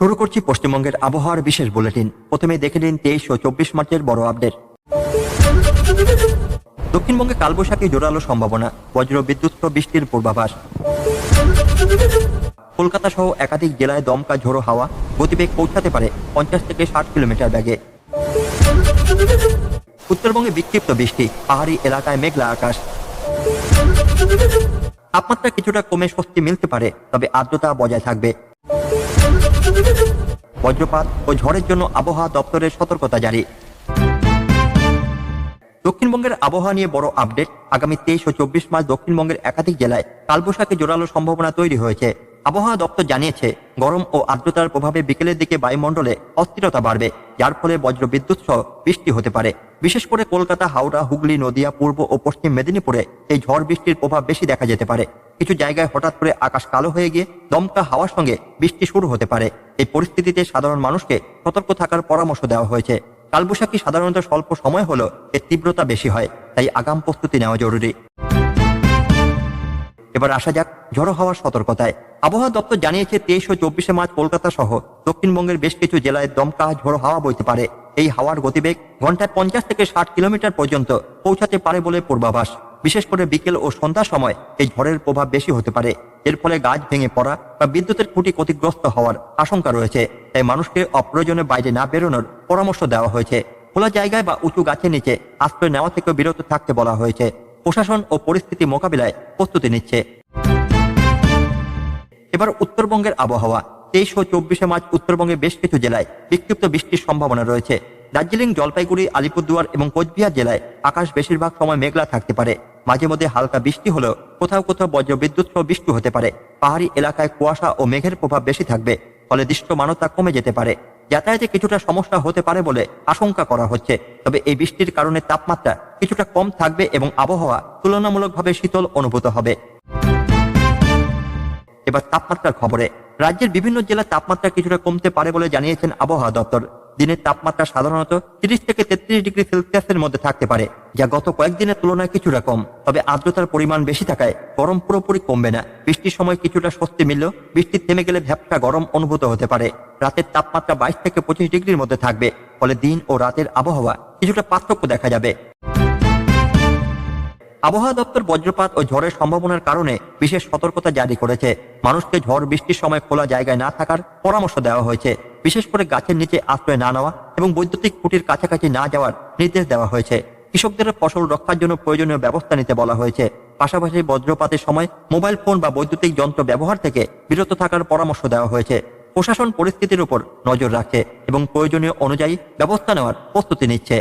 শুরু করছি পশ্চিমবঙ্গের আবহাওয়ার বিশেষ বুলেটিন। প্রথমে দেখে নিন 23 ও 24 মার্চের বড় আপডেট। দক্ষিণবঙ্গে কালবৈশাখী জোরালো সম্ভাবনা, বজ্র বিদ্যুৎ সহ বৃষ্টির পূর্বাভাস। কলকাতা সহ একাধিক জেলায় দমকা ঝোড়ো হাওয়া, গতিবেগ পৌঁছাতে পারে 50 থেকে 60 কিলোমিটার বেগে। উত্তরবঙ্গে বিক্ষিপ্ত বৃষ্টি, পাহাড়ি এলাকায় মেঘলা আকাশ। তাপমাত্রা কিছুটা কমে স্বস্তি মিলতে পারে, তবে আর্দ্রতা বজায় থাকবে। বজ্রপাত ও ঝড়ের জন্য আবহাওয়া দপ্তরের সতর্কতা জারি। দক্ষিণবঙ্গের আবহাওয়া নিয়ে বড় আপডেট। আগামী 23 ও 24 মার্চ দক্ষিণবঙ্গের একাধিক জেলায় কালবৈশাখী জোরালো সম্ভাবনা তৈরি হয়েছে। আবহাওয়া দপ্তর জানিয়েছে, গরম ও আর্দ্রতার প্রভাবে বিকেলের দিকে বায়ুমণ্ডলে অস্থিরতা বাড়বে, যার ফলে বজ্র বিদ্যুৎ সহ বৃষ্টি হতে পারে। বিশেষ করে কলকাতা, হাওড়া, হুগলি, নদিয়া, পূর্ব ও পশ্চিম মেদিনীপুরে এই ঝড় বৃষ্টির প্রভাব বেশি দেখা যেতে পারে। কিছু জায়গায় হঠাৎ করে আকাশ কালো হয়ে গিয়ে দমকা হাওয়ার সঙ্গে বৃষ্টি শুরু হতে পারে। এই পরিস্থিতিতে সাধারণ মানুষকে সতর্ক থাকার পরামর্শ দেওয়া হয়েছে। কালবৈশাখী সাধারণত স্বল্প সময় হলেও এর তীব্রতা বেশি হয়, তাই আগাম প্রস্তুতি নেওয়া জরুরি। এবার আসা যাক ঝড়ো হওয়ার সতর্কতায়। আবহাওয়া দপ্তর জানিয়েছে, 23 ও 24 মার্চ কলকাতা সহ দক্ষিণবঙ্গের বেশ কিছু জেলায় দমকা ঝড়ো হাওয়া বইতে পারে। এই হাওয়ার গতিবেগ ঘন্টায় 50 থেকে 60 কিলোমিটার পর্যন্ত পৌঁছাতে পারে বলে পূর্বাভাস। বিশেষ করে বিকেল ও সন্ধ্যার সময় এই ঝড়ের প্রভাব বেশি হতে পারে। এর ফলে গাছ ভেঙে পড়া বা বিদ্যুতের খুঁটি ক্ষতিগ্রস্ত হওয়ার আশঙ্কা রয়েছে, তাই মানুষকে অপ্রয়োজনে বাইরে না বেরোনোর পরামর্শ দেওয়া হয়েছে। খোলা জায়গায় বা উঁচু গাছের নিচে আশ্রয় নেওয়া থেকে বিরত থাকতে বলা হয়েছে। প্রশাসন ও পরিস্থিতি মোকাবিলায় প্রস্তুতি নিচ্ছে। এবার উত্তরবঙ্গের আবহাওয়া। 23 ও 24 মার্চ উত্তরবঙ্গে বেশ কিছু জেলায় বিক্ষিপ্ত বৃষ্টির সম্ভাবনা রয়েছে। দার্জিলিং, জলপাইগুড়ি, আলিপুরদুয়ার এবং কোচবিহার জেলায় আকাশ বেশিরভাগ সময় মেঘলা থাকতে পারে। মাঝে মধ্যে হালকা বৃষ্টি হলেও কোথাও কোথাও বজ্র বিদ্যুৎ সহ বৃষ্টি হতে পারে। পাহাড়ি এলাকায় কুয়াশা ও মেঘের প্রভাব বেশি থাকবে, ফলে দৃশ্যমানতা কমে যেতে পারে। যাতায়াতে কিছুটা সমস্যা হতে পারে বলে আশঙ্কা করা হচ্ছে। তবে এই বৃষ্টির কারণে তাপমাত্রা কিছুটা কম থাকবে এবং আবহাওয়া তুলনামূলকভাবে শীতল অনুভূত হবে। এবার তাপমাত্রার খবরে। রাজ্যের বিভিন্ন জেলার তাপমাত্রা কিছুটা কমতে পারে বলে জানিয়েছেন আবহাওয়া দপ্তর। দিনের তাপমাত্রা সাধারণত 30 থেকে 33 ডিগ্রি সেলসিয়াসের মধ্যে থাকতে পারে, যা গত কয়েকদিনের তুলনায় কিছুটা কম। তবে আর্দ্রতার পরিমাণ বেশি থাকায় গরম পুরোপুরি কমবে না। বৃষ্টির সময় কিছুটা স্বস্তি মিললেও বৃষ্টি থেমে গেলে ভ্যাপসা গরম অনুভূত হতে পারে। রাতের তাপমাত্রা 22 থেকে 25 ডিগ্রির মধ্যে থাকবে, ফলে দিন ও রাতের আবহাওয়া কিছুটা পার্থক্য দেখা যাবে। আবহাওয়া দপ্তর বজ্রপাত ও ঝড়ের সম্ভাবনার কারণে বিশেষ সতর্কতা জারি করেছে। মানুষকে ঝড় বৃষ্টির সময় খোলা জায়গায় না থাকার পরামর্শ দেওয়া হয়েছে। বিশেষ করে গাছের নিচে আশ্রয় না নেওয়া এবং বৈদ্যুতিক খুঁটির কাছাকাছি না যাওয়ার নির্দেশ দেওয়া হয়েছে। কৃষকদের ফসল রক্ষার জন্য প্রয়োজনীয় ব্যবস্থা নিতে বলা হয়েছে। পাশাপাশি বজ্রপাতের সময় মোবাইল ফোন বা বৈদ্যুতিক যন্ত্র ব্যবহার থেকে বিরত থাকার পরামর্শ দেওয়া হয়েছে। প্রশাসন পরিস্থিতির উপর নজর রাখছে এবং প্রয়োজনীয় অনুযায়ী ব্যবস্থা নেওয়ার প্রস্তুতি নিচ্ছে।